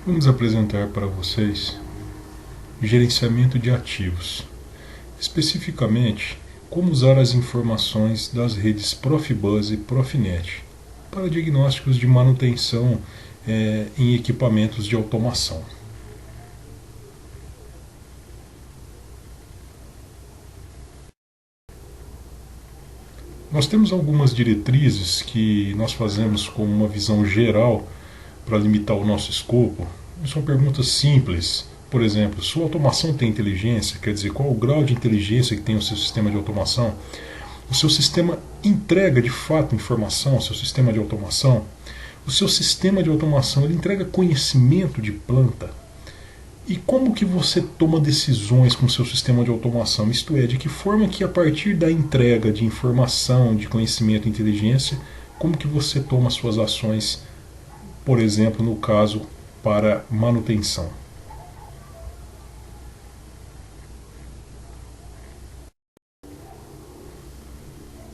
Vamos apresentar para vocês gerenciamento de ativos, especificamente como usar as informações das redes Profibus e Profinet para diagnósticos de manutenção em equipamentos de automação. Nós temos algumas diretrizes que nós fazemos como uma visão geral para limitar o nosso escopo. São perguntas simples. Por exemplo, sua automação tem inteligência? Quer dizer, qual o grau de inteligência que tem o seu sistema de automação? O seu sistema entrega de fato informação ao seu sistema de automação? O seu sistema de automação ele entrega conhecimento de planta? E como que você toma decisões com o seu sistema de automação? Isto é, de que forma que a partir da entrega de informação, de conhecimento e inteligência, como que você toma suas ações, por exemplo, no caso, para manutenção?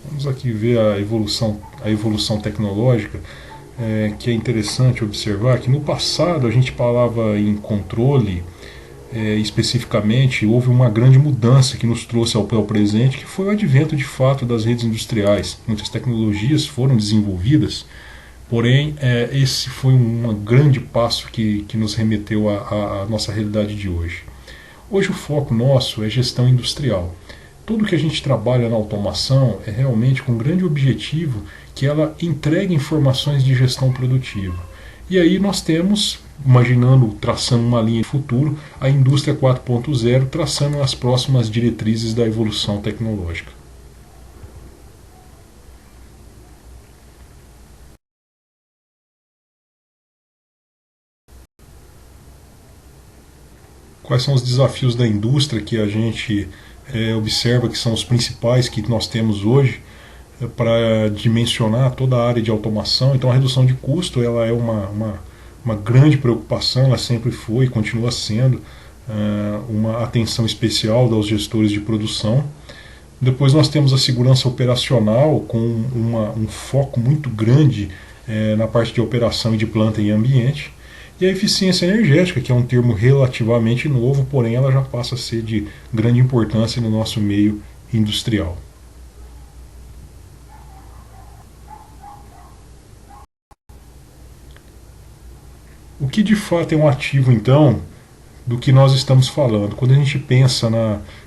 Vamos aqui ver a evolução tecnológica, que é interessante observar que no passado a gente falava em controle, especificamente, houve uma grande mudança que nos trouxe ao presente, que foi o advento de fato das redes industriais. Muitas tecnologias foram desenvolvidas, porém, esse foi um grande passo que nos remeteu à nossa realidade de hoje. Hoje o foco nosso é gestão industrial. Tudo que a gente trabalha na automação é realmente com o grande objetivo que ela entregue informações de gestão produtiva. E aí nós temos, imaginando, traçando uma linha de futuro, a indústria 4.0 traçando as próximas diretrizes da evolução tecnológica. Quais são os desafios da indústria que a gente observa que são os principais que nós temos hoje para dimensionar toda a área de automação? Então a redução de custo ela é uma grande preocupação, ela sempre foi e continua sendo uma atenção especial dos gestores de produção. Depois nós temos a segurança operacional com um foco muito grande na parte de operação e de planta e ambiente. E a eficiência energética, que é um termo relativamente novo, porém ela já passa a ser de grande importância no nosso meio industrial. O que de fato é um ativo, então, do que nós estamos falando? Quando a gente pensa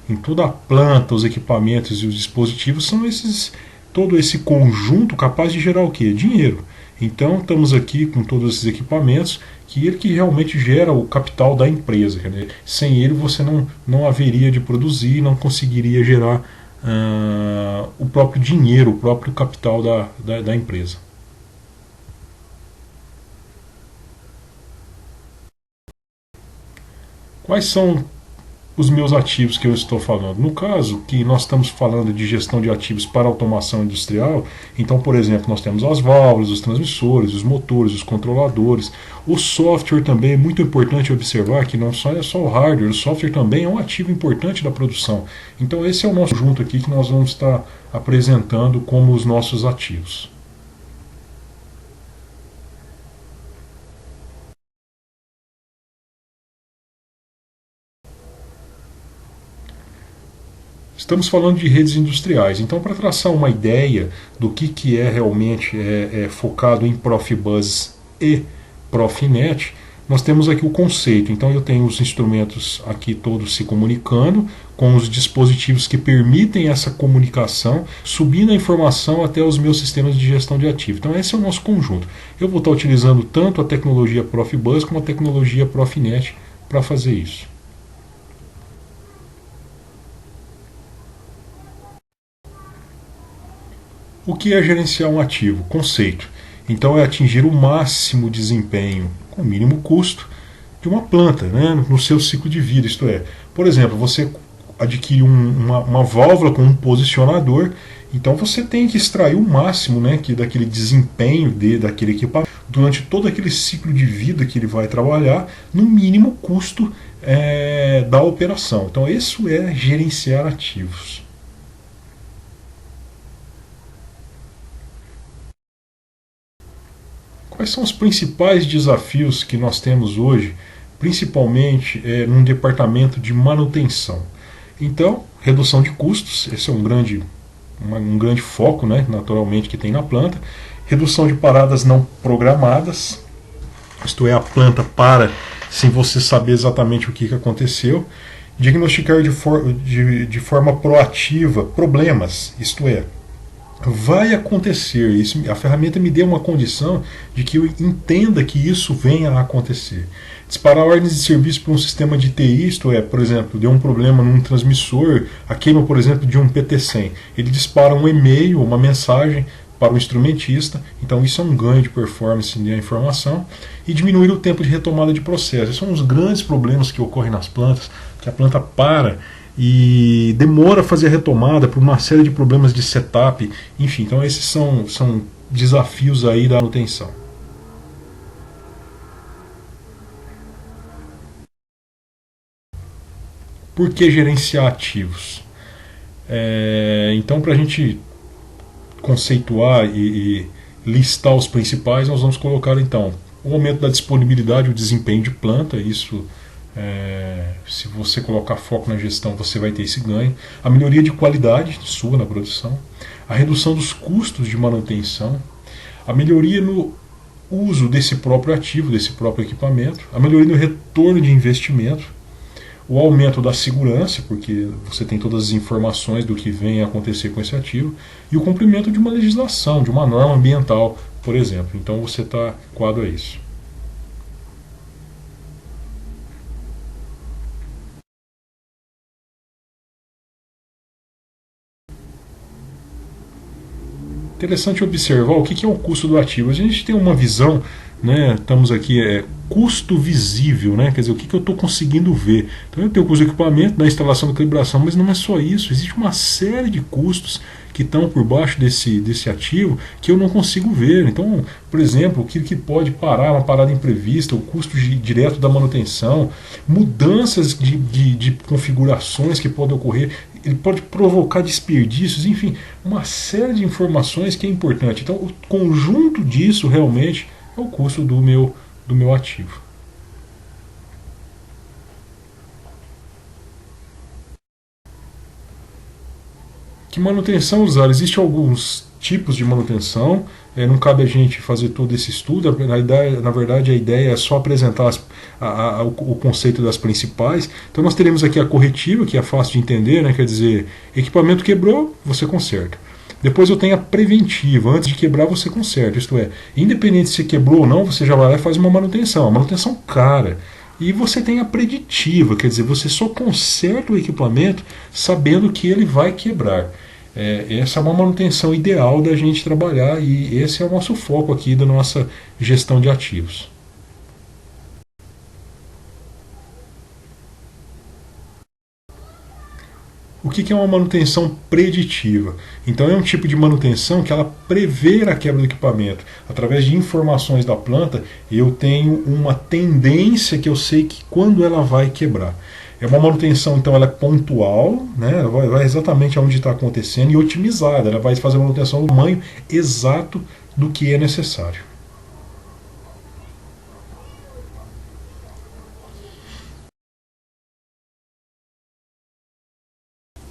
em toda a planta, os equipamentos e os dispositivos, são todo esse conjunto capaz de gerar o quê? Dinheiro. Então, estamos aqui com todos esses equipamentos, que ele que realmente gera o capital da empresa. Sem ele, você não haveria de produzir, não conseguiria gerar o próprio dinheiro, o próprio capital da empresa. Quais são os meus ativos que eu estou falando? No caso que nós estamos falando de gestão de ativos para automação industrial, então, por exemplo, nós temos as válvulas, os transmissores, os motores, os controladores. O software também é muito importante observar que não só é só o hardware, o software também é um ativo importante da produção. Então esse é o nosso conjunto aqui que nós vamos estar apresentando como os nossos ativos. Estamos falando de redes industriais, então para traçar uma ideia do que é realmente focado em Profibus e Profinet, nós temos aqui o conceito. Então eu tenho os instrumentos aqui todos se comunicando, com os dispositivos que permitem essa comunicação, subindo a informação até os meus sistemas de gestão de ativos. Então esse é o nosso conjunto. Eu vou estar utilizando tanto a tecnologia Profibus como a tecnologia Profinet para fazer isso. O que é gerenciar um ativo? Conceito. Então é atingir o máximo desempenho com o mínimo custo de uma planta, né, no seu ciclo de vida. Isto é, por exemplo, você adquire uma válvula com um posicionador, então você tem que extrair o máximo, né, daquele desempenho daquele equipamento durante todo aquele ciclo de vida que ele vai trabalhar no mínimo custo da operação. Então isso é gerenciar ativos. Quais são os principais desafios que nós temos hoje, principalmente num departamento de manutenção? Então, redução de custos, esse é um grande foco, né, naturalmente, que tem na planta. Redução de paradas não programadas, isto é, a planta para sem você saber exatamente o que aconteceu. Diagnosticar de forma proativa problemas, isto é, vai acontecer. Isso, a ferramenta me deu uma condição de que eu entenda que isso venha a acontecer. Disparar ordens de serviço para um sistema de TI, isto é, por exemplo, deu um problema num transmissor, a queima, por exemplo, de um PT100. Ele dispara um e-mail, uma mensagem para o instrumentista, então isso é um ganho de performance da informação, e diminuir o tempo de retomada de processo. Esses são os grandes problemas que ocorrem nas plantas, que a planta para e demora a fazer a retomada por uma série de problemas de setup, enfim, então esses são desafios aí da manutenção. Por que gerenciar ativos? Então, para a gente conceituar e listar os principais, nós vamos colocar então o aumento da disponibilidade, o desempenho de planta, isso se você colocar foco na gestão, você vai ter esse ganho. A melhoria de qualidade sua na produção, a redução dos custos de manutenção, a melhoria no uso desse próprio ativo, desse próprio equipamento, a melhoria no retorno de investimento, o aumento da segurança, porque você tem todas as informações do que vem a acontecer com esse ativo, e o cumprimento de uma legislação, de uma norma ambiental, por exemplo. Então você está adequado a isso. Interessante observar o que é o custo do ativo. A gente tem uma visão, né, estamos aqui, custo visível, né, quer dizer, o que eu estou conseguindo ver. Então eu tenho o custo do equipamento, da instalação, da calibração, mas não é só isso, existe uma série de custos que estão por baixo desse ativo que eu não consigo ver. Então, por exemplo, o que pode parar, uma parada imprevista, o custo direto da manutenção, mudanças de configurações que podem ocorrer, ele pode provocar desperdícios, enfim, uma série de informações que é importante. Então, o conjunto disso realmente é o custo do meu ativo. Que manutenção usar? Existem alguns tipos de manutenção, não cabe a gente fazer todo esse estudo, na verdade a ideia é só apresentar o conceito das principais. Então nós teremos aqui a corretiva, que é fácil de entender, né? Quer dizer, equipamento quebrou, você conserta. Depois eu tenho a preventiva, antes de quebrar você conserta, isto é, independente se quebrou ou não, você já vai lá e faz uma manutenção cara. E você tem a preditiva, quer dizer, você só conserta o equipamento sabendo que ele vai quebrar. Essa é uma manutenção ideal da gente trabalhar e esse é o nosso foco aqui da nossa gestão de ativos. O que é uma manutenção preditiva? Então é um tipo de manutenção que ela prevê a quebra do equipamento. Através de informações da planta, eu tenho uma tendência que eu sei que quando ela vai quebrar. É uma manutenção, então, ela é pontual, né? Vai exatamente aonde está acontecendo e otimizada. Ela vai fazer a manutenção do tamanho exato do que é necessário.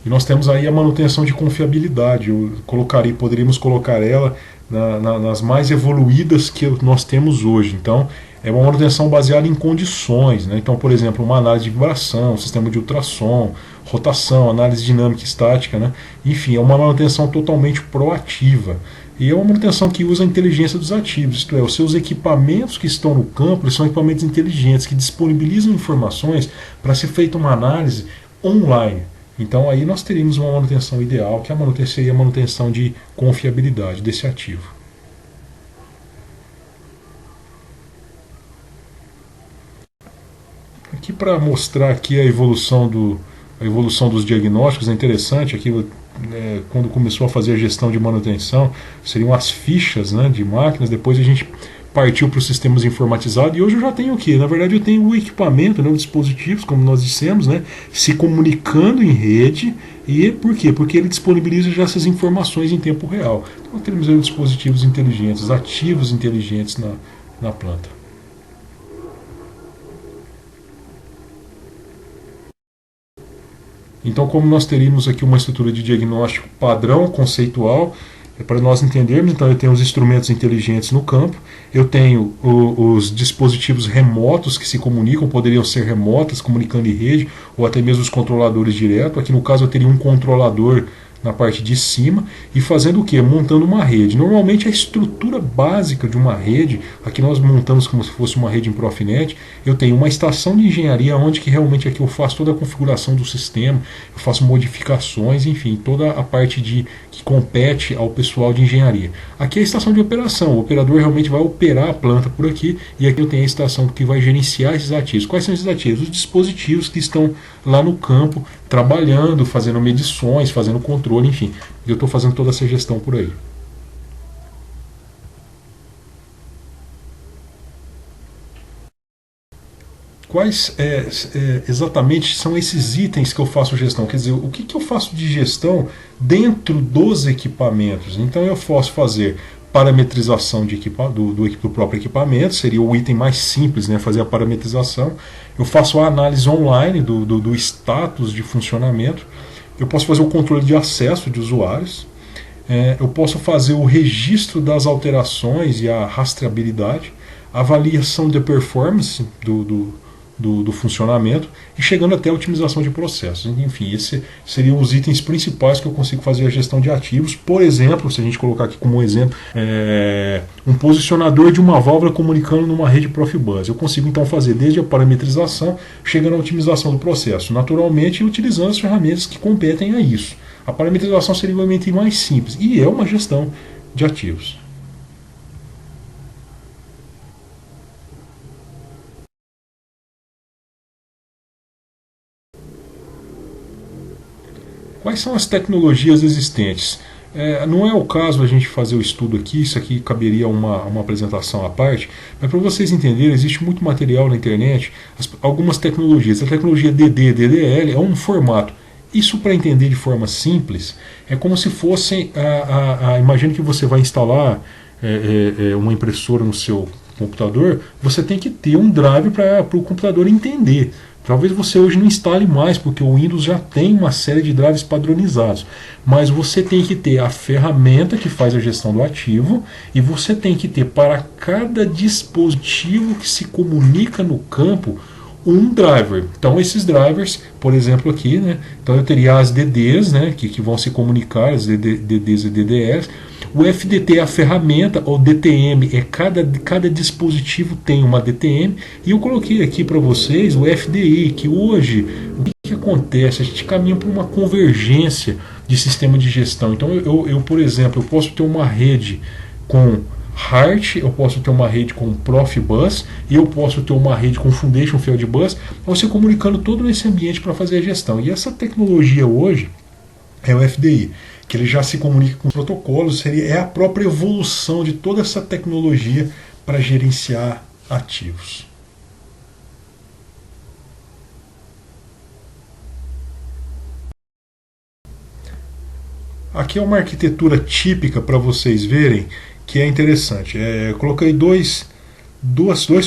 E nós temos aí a manutenção de confiabilidade. Poderíamos colocar ela nas mais evoluídas que nós temos hoje. Então, é uma manutenção baseada em condições, né? Então, por exemplo, uma análise de vibração, sistema de ultrassom, rotação, análise dinâmica e estática, né? Enfim, é uma manutenção totalmente proativa. E é uma manutenção que usa a inteligência dos ativos, isto é, os seus equipamentos que estão no campo, eles são equipamentos inteligentes que disponibilizam informações para ser feita uma análise online. Então aí nós teríamos uma manutenção ideal, que seria a manutenção de confiabilidade desse ativo. Aqui para mostrar aqui a evolução dos diagnósticos, é interessante aqui, quando começou a fazer a gestão de manutenção, seriam as fichas, né, de máquinas, depois a gente partiu para os sistemas informatizados, e hoje eu já tenho o quê? Na verdade eu tenho o equipamento, né, os dispositivos, como nós dissemos, né, se comunicando em rede. E por quê? Porque ele disponibiliza já essas informações em tempo real. Então temos aí dispositivos inteligentes, ativos inteligentes na planta. Então, como nós teríamos aqui uma estrutura de diagnóstico padrão, conceitual, para nós entendermos, então eu tenho os instrumentos inteligentes no campo, eu tenho os dispositivos remotos que se comunicam, poderiam ser remotas, comunicando em rede, ou até mesmo os controladores direto. Aqui no caso eu teria um controlador na parte de cima e fazendo o que? Montando uma rede. Normalmente a estrutura básica de uma rede, aqui nós montamos como se fosse uma rede em Profinet, eu tenho uma estação de engenharia onde que realmente aqui eu faço toda a configuração do sistema, eu faço modificações, enfim, toda a parte que compete ao pessoal de engenharia. Aqui é a estação de operação, o operador realmente vai operar a planta por aqui, e aqui eu tenho a estação que vai gerenciar esses ativos. Quais são esses ativos? Os dispositivos que estão lá no campo, trabalhando, fazendo medições, fazendo controle, enfim. Eu estou fazendo toda essa gestão por aí. Quais exatamente são esses itens que eu faço gestão? Quer dizer, o que eu faço de gestão dentro dos equipamentos? Então eu posso fazer parametrização do próprio equipamento, seria o item mais simples, né, fazer a parametrização. Eu faço a análise online do status de funcionamento. Eu posso fazer o controle de acesso de usuários. Eu posso fazer o registro das alterações e a rastreabilidade, avaliação de performance do funcionamento e chegando até a otimização de processos. Enfim, esses seriam os itens principais que eu consigo fazer a gestão de ativos. Por exemplo, se a gente colocar aqui como um exemplo, um posicionador de uma válvula comunicando numa rede Profibus. Eu consigo então fazer desde a parametrização, chegando à otimização do processo, naturalmente utilizando as ferramentas que competem a isso. A parametrização seria o item mais simples e é uma gestão de ativos. Quais são as tecnologias existentes? Não é o caso a gente fazer o estudo aqui, isso aqui caberia uma apresentação à parte, mas para vocês entenderem, existe muito material na internet, algumas tecnologias. A tecnologia DD, DDL é um formato. Isso, para entender de forma simples, é como se fossem, imagine que você vai instalar uma impressora no seu computador, você tem que ter um drive para o computador entender. Talvez você hoje não instale mais, porque o Windows já tem uma série de drives padronizados. Mas você tem que ter a ferramenta que faz a gestão do ativo, e você tem que ter para cada dispositivo que se comunica no campo um driver. Então esses drivers, por exemplo aqui, né, então eu teria as DDs, né, que vão se comunicar, as DDs e DDS. O FDT é a ferramenta, ou DTM, cada dispositivo tem uma DTM, e eu coloquei aqui para vocês o FDI, que hoje, o que acontece? A gente caminha para uma convergência de sistema de gestão. Então eu, por exemplo, eu posso ter uma rede com Heart, eu posso ter uma rede com Profibus, e eu posso ter uma rede com Foundation Field Bus, você comunicando todo nesse ambiente para fazer a gestão. E essa tecnologia hoje é o FDI, que ele já se comunica com os protocolos, é a própria evolução de toda essa tecnologia para gerenciar ativos. Aqui é uma arquitetura típica para vocês verem, que é interessante. Eu coloquei dois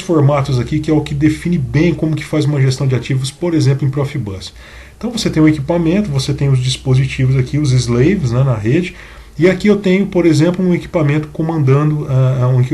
formatos aqui, que é o que define bem como que faz uma gestão de ativos, por exemplo, em Profibus. Então você tem o equipamento, você tem os dispositivos aqui, os slaves, né, na rede, e aqui eu tenho, por exemplo, um equipamento comandando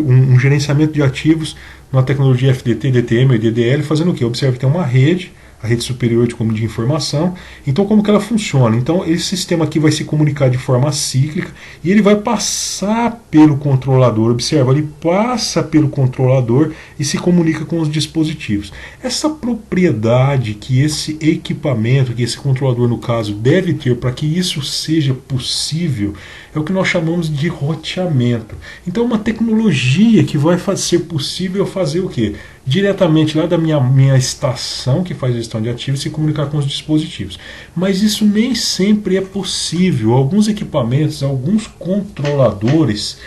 um gerenciamento de ativos na tecnologia FDT, DTM e DDL, fazendo o quê? Observe que tem uma rede, a rede superior de informação. Então como que ela funciona? Então esse sistema aqui vai se comunicar de forma cíclica e ele vai passar pelo controlador. Observa, ele passa pelo controlador e se comunica com os dispositivos. Essa propriedade que esse equipamento, que esse controlador no caso deve ter para que isso seja possível, é o que nós chamamos de roteamento. Então uma tecnologia que vai ser possível fazer o quê? Diretamente lá da minha estação que faz gestão de ativos se comunicar com os dispositivos. Mas isso nem sempre é possível. Alguns equipamentos, alguns controladores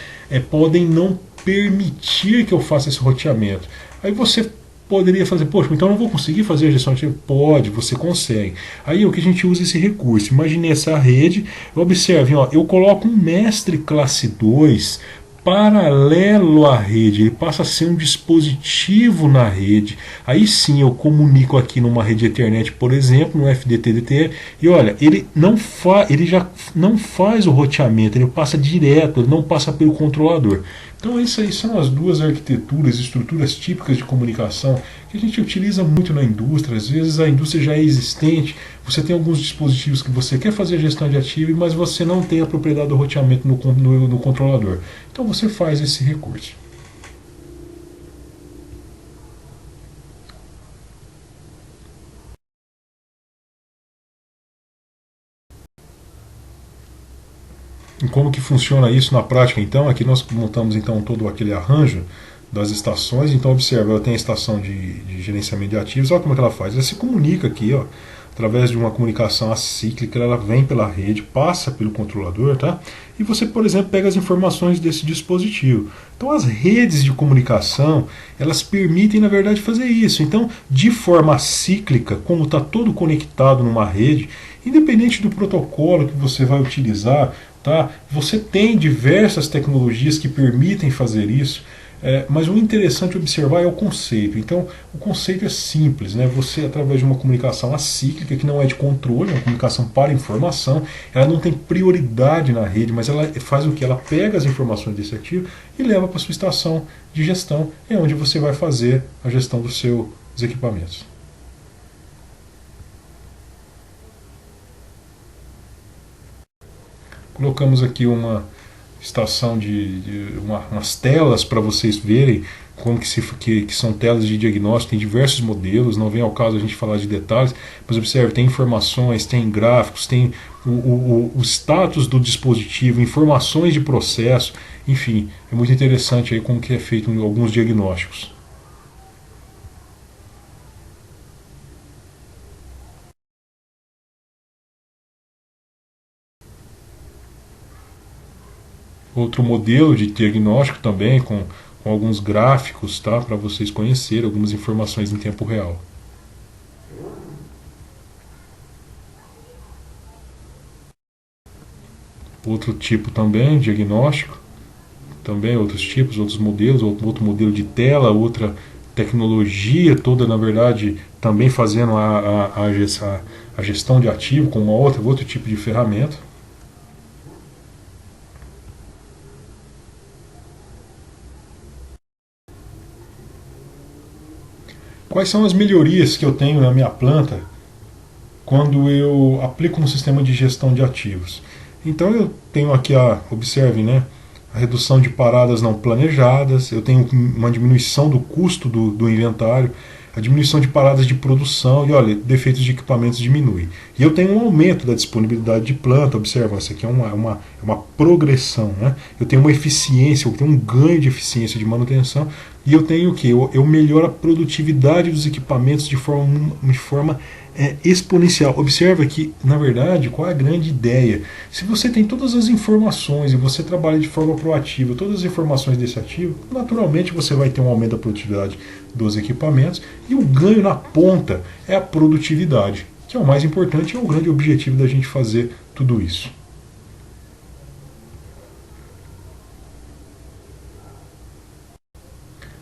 podem não permitir que eu faça esse roteamento. Aí você poderia fazer, poxa, então eu não vou conseguir fazer a gestão de ativo? Pode, você consegue. Aí o que a gente usa esse recurso? Imagine essa rede, observem, ó, eu coloco um mestre classe 2 paralelo à rede, ele passa a ser um dispositivo na rede. Aí sim eu comunico aqui numa rede Ethernet, por exemplo, no FDTDT, e olha, ele já não faz o roteamento, ele passa direto, ele não passa pelo controlador. Então isso aí são as duas arquiteturas, estruturas típicas de comunicação que a gente utiliza muito na indústria. Às vezes a indústria já é existente, você tem alguns dispositivos que você quer fazer a gestão de ativo, mas você não tem a propriedade do roteamento no controlador. Então você faz esse recurso. E como que funciona isso na prática então? Aqui nós montamos então todo aquele arranjo das estações. Então observa, ela tem a estação de gerenciamento de ativos. Olha como é que ela faz. Ela se comunica aqui, ó, através de uma comunicação acíclica. Ela vem pela rede, passa pelo controlador, tá? E você, por exemplo, pega as informações desse dispositivo. Então as redes de comunicação, elas permitem na verdade fazer isso. Então, de forma cíclica, como está todo conectado numa rede, independente do protocolo que você vai utilizar, tá? Você tem diversas tecnologias que permitem fazer isso, mas o interessante observar é o conceito. Então, o conceito é simples, né? Você, através de uma comunicação acíclica, que não é de controle, é uma comunicação para informação, ela não tem prioridade na rede, mas ela faz o que? Ela pega as informações desse ativo e leva para a sua estação de gestão, é onde você vai fazer a gestão dos seus equipamentos. Colocamos aqui uma estação umas telas para vocês verem como que são telas de diagnóstico. Tem diversos modelos, não vem ao caso a gente falar de detalhes, mas observe, tem informações, tem gráficos, tem o status do dispositivo, informações de processo, enfim, é muito interessante aí como que é feito alguns diagnósticos. Outro modelo de diagnóstico também com alguns gráficos, tá, para vocês conhecerem algumas informações em tempo real. Outro tipo também, diagnóstico, também outros tipos, outros modelos, outro modelo de tela, outra tecnologia toda, na verdade, também fazendo a gestão de ativo com outro tipo de ferramenta. Quais são as melhorias que eu tenho na minha planta quando eu aplico um sistema de gestão de ativos? Então eu tenho aqui observe, né, a redução de paradas não planejadas, eu tenho uma diminuição do custo do inventário, a diminuição de paradas de produção e olha, defeitos de equipamentos diminui. E eu tenho um aumento da disponibilidade de planta, observa, isso aqui é uma progressão, né? Eu tenho uma eficiência, eu tenho um ganho de eficiência de manutenção e eu tenho o que? Eu melhoro a produtividade dos equipamentos de forma exponencial. Observa que, na verdade, qual é a grande ideia? Se você tem todas as informações e você trabalha de forma proativa, todas as informações desse ativo, naturalmente você vai ter um aumento da produtividade dos equipamentos e o ganho na ponta é a produtividade, que é o mais importante e é o grande objetivo da gente fazer tudo isso.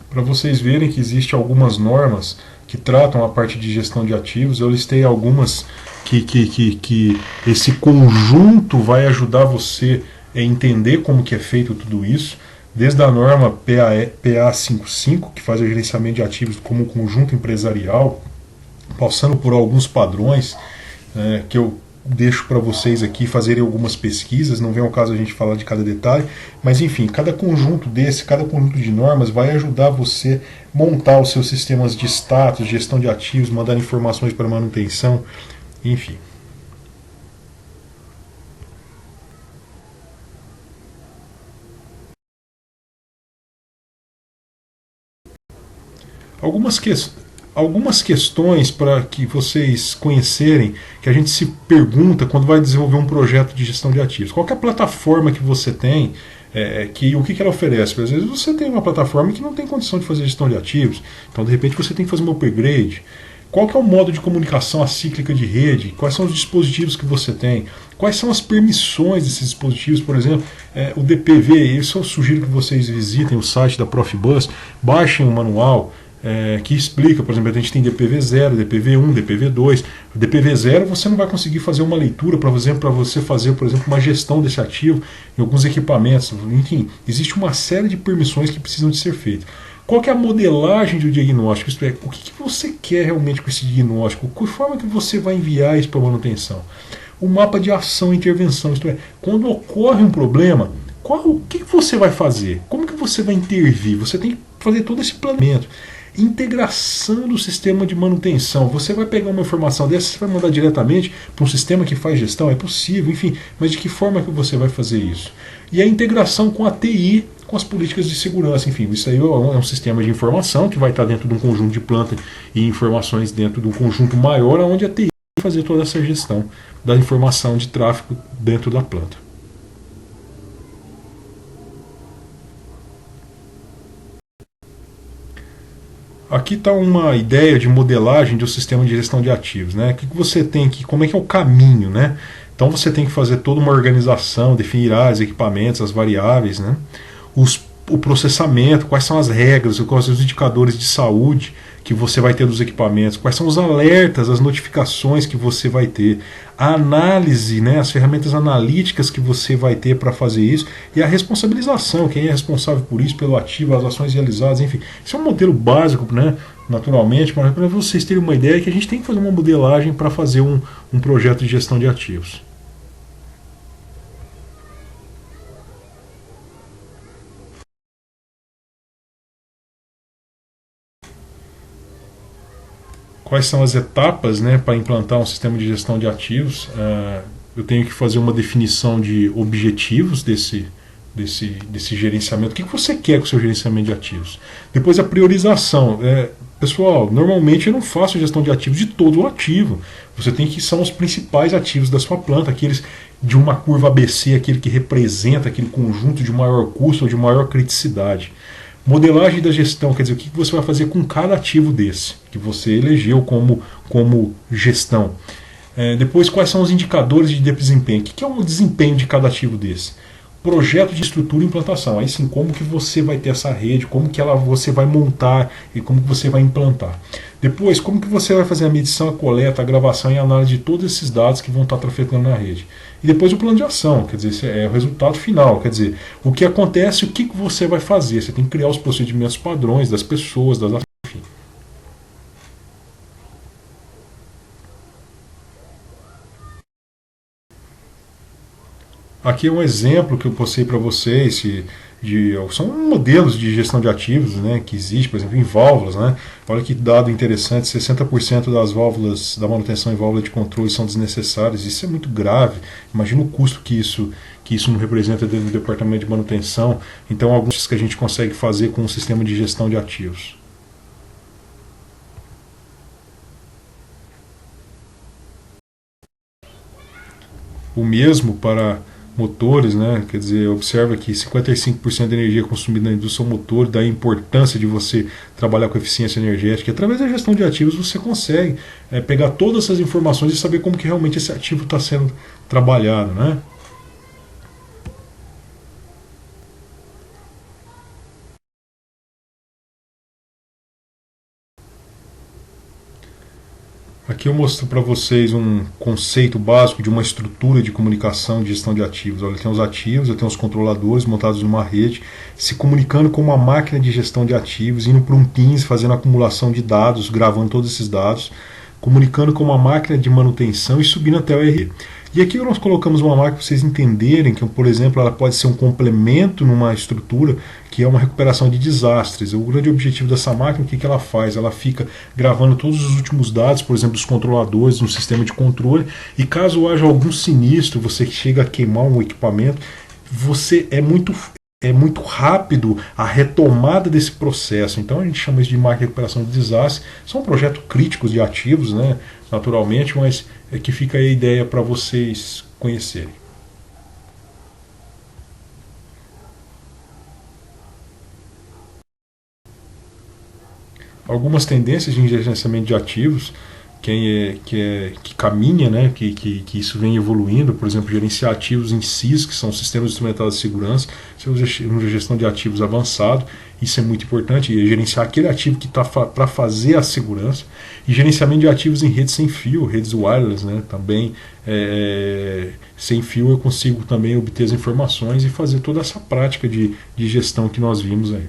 Para vocês verem que existem algumas normas que tratam a parte de gestão de ativos, eu listei algumas que esse conjunto vai ajudar você a entender como que é feito tudo isso, desde a norma PA55, que faz o gerenciamento de ativos como um conjunto empresarial, passando por alguns padrões que eu deixo para vocês aqui fazerem algumas pesquisas, não vem ao caso a gente falar de cada detalhe, mas enfim, cada conjunto de normas vai ajudar você a montar os seus sistemas de status, gestão de ativos, mandar informações para manutenção, enfim. Algumas questões para que vocês conhecerem, que a gente se pergunta quando vai desenvolver um projeto de gestão de ativos. Qual é a plataforma que você tem O que ela oferece? Porque às vezes você tem uma plataforma que não tem condição de fazer gestão de ativos, então de repente você tem que fazer um upgrade. Qual que é o modo de comunicação acíclica de rede? Quais são os dispositivos que você tem? Quais são as permissões desses dispositivos? Por exemplo, o DPV, isso eu sugiro que vocês visitem o site da Profibus, baixem o manual, que explica, por exemplo, a gente tem DPV 0, DPV 1, DPV 2. O DPV 0 você não vai conseguir fazer uma leitura, por exemplo, para você fazer, por exemplo, uma gestão desse ativo em alguns equipamentos. Enfim, existe uma série de permissões que precisam de ser feitas. Qual que é a modelagem do diagnóstico? Isto é, o que você quer realmente com esse diagnóstico? Que forma que você vai enviar isso para a manutenção? O mapa de ação e intervenção, isto é, quando ocorre um problema, o que você vai fazer? Como que você vai intervir? Você tem que fazer todo esse planejamento. Integração do sistema de manutenção. Você vai pegar uma informação dessa, você vai mandar diretamente para um sistema que faz gestão? É possível, enfim, mas de que forma que você vai fazer isso? E a integração com a TI, com as políticas de segurança, enfim, isso aí é um sistema de informação que vai estar dentro de um conjunto de planta e informações dentro de um conjunto maior, onde a TI vai fazer toda essa gestão da informação de tráfego dentro da planta. Aqui está uma ideia de modelagem do sistema de gestão de ativos, né? O que você tem que, como é que é o caminho, né? Então você tem que fazer toda uma organização, definir os equipamentos, as variáveis, né? O processamento, quais são as regras, quais são os indicadores de saúde que você vai ter dos equipamentos, quais são os alertas, as notificações que você vai ter, a análise, né, as ferramentas analíticas que você vai ter para fazer isso e a responsabilização, quem é responsável por isso, pelo ativo, as ações realizadas, enfim. Isso é um modelo básico, né, naturalmente, mas para vocês terem uma ideia que a gente tem que fazer uma modelagem para fazer um projeto de gestão de ativos. Quais são as etapas, né, para implantar um sistema de gestão de ativos? Eu tenho que fazer uma definição de objetivos desse gerenciamento. O que você quer com o seu gerenciamento de ativos? Depois a priorização. Pessoal, normalmente eu não faço gestão de ativos de todo o ativo. Você tem que são os principais ativos da sua planta, aqueles de uma curva ABC, aquele que representa aquele conjunto de maior custo ou de maior criticidade. Modelagem da gestão, quer dizer, o que você vai fazer com cada ativo desse, que você elegeu como gestão. Depois, quais são os indicadores de desempenho? O que é o desempenho de cada ativo desse? Projeto de estrutura e implantação. Aí sim, como que você vai ter essa rede, como que você vai montar e como que você vai implantar. Depois, como que você vai fazer a medição, a coleta, a gravação e a análise de todos esses dados que vão estar trafegando na rede. E depois o plano de ação, quer dizer, esse é o resultado final, quer dizer, o que acontece, o que você vai fazer. Você tem que criar os procedimentos padrões das pessoas, das ações, enfim. Aqui é um exemplo que eu postei para vocês são modelos de gestão de ativos, né, que existe, por exemplo, em válvulas, né? Olha que dado interessante, 60% das válvulas da manutenção em válvula de controle são desnecessárias. Isso é muito grave. Imagina o custo que isso não representa dentro do departamento de manutenção. Então, alguns que a gente consegue fazer com um sistema de gestão de ativos. O mesmo para motores, né? Quer dizer, observa que 55% da energia consumida na indústria são motores, daí a importância de você trabalhar com eficiência energética. Através da gestão de ativos você consegue pegar todas essas informações e saber como que realmente esse ativo está sendo trabalhado, né? Aqui eu mostro para vocês um conceito básico de uma estrutura de comunicação de gestão de ativos. Olha, tem os ativos, eu tenho os controladores montados numa rede, se comunicando com uma máquina de gestão de ativos, indo para um Teams, fazendo acumulação de dados, gravando todos esses dados, comunicando com uma máquina de manutenção e subindo até o ERP. E aqui nós colocamos uma máquina para vocês entenderem que, por exemplo, ela pode ser um complemento numa estrutura que é uma recuperação de desastres. O grande objetivo dessa máquina, o que ela faz? Ela fica gravando todos os últimos dados, por exemplo, dos controladores no sistema de controle, e caso haja algum sinistro, você chega a queimar um equipamento, é muito rápido a retomada desse processo. Então a gente chama isso de máquina de recuperação de desastre. São projetos críticos de ativos, né, naturalmente, mas é que fica aí a ideia para vocês conhecerem. algumas tendências de gerenciamento de ativos que caminha, né, que isso vem evoluindo, por exemplo, gerenciar ativos em SIS, que são sistemas instrumentados de segurança, uma gestão de ativos avançado, isso é muito importante, e gerenciar aquele ativo que está para fazer a segurança, e gerenciamento de ativos em redes sem fio, redes wireless, né, também sem fio eu consigo também obter as informações e fazer toda essa prática de gestão que nós vimos aí.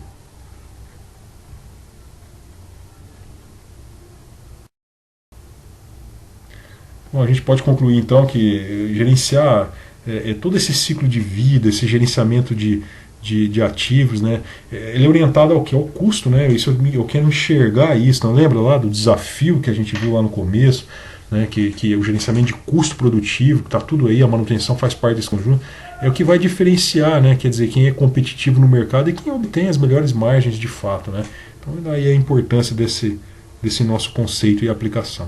Bom, a gente pode concluir então que gerenciar todo esse ciclo de vida, esse gerenciamento de ativos, né, ele é orientado ao que? Ao custo, né? Isso eu quero enxergar isso. Não lembra lá do desafio que a gente viu lá no começo, né, que é o gerenciamento de custo produtivo, que está tudo aí, a manutenção faz parte desse conjunto. É o que vai diferenciar, né? Quer dizer, quem é competitivo no mercado e quem obtém as melhores margens de fato, né? Então daí a importância desse nosso conceito e aplicação.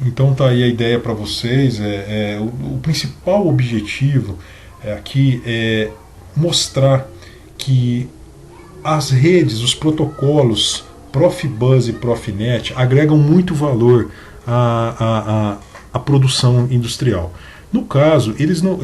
Então tá aí a ideia para vocês. O principal objetivo aqui é mostrar que as redes, os protocolos Profibus e Profinet agregam muito valor à produção industrial. No caso, eles não,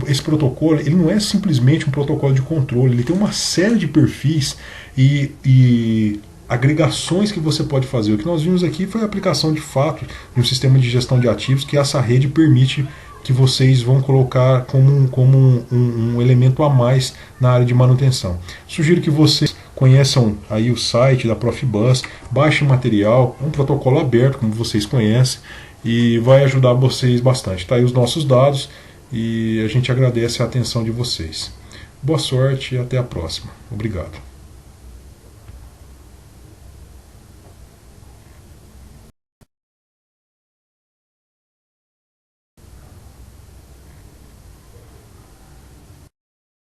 esse protocolo ele não é simplesmente um protocolo de controle, ele tem uma série de perfis e agregações que você pode fazer. O que nós vimos aqui foi a aplicação de fato de um sistema de gestão de ativos que essa rede permite que vocês vão colocar como um elemento a mais na área de manutenção. Sugiro que vocês conheçam aí o site da Profibus, baixem o material, é um protocolo aberto, como vocês conhecem, e vai ajudar vocês bastante. Está aí os nossos dados e a gente agradece a atenção de vocês. Boa sorte e até a próxima. Obrigado.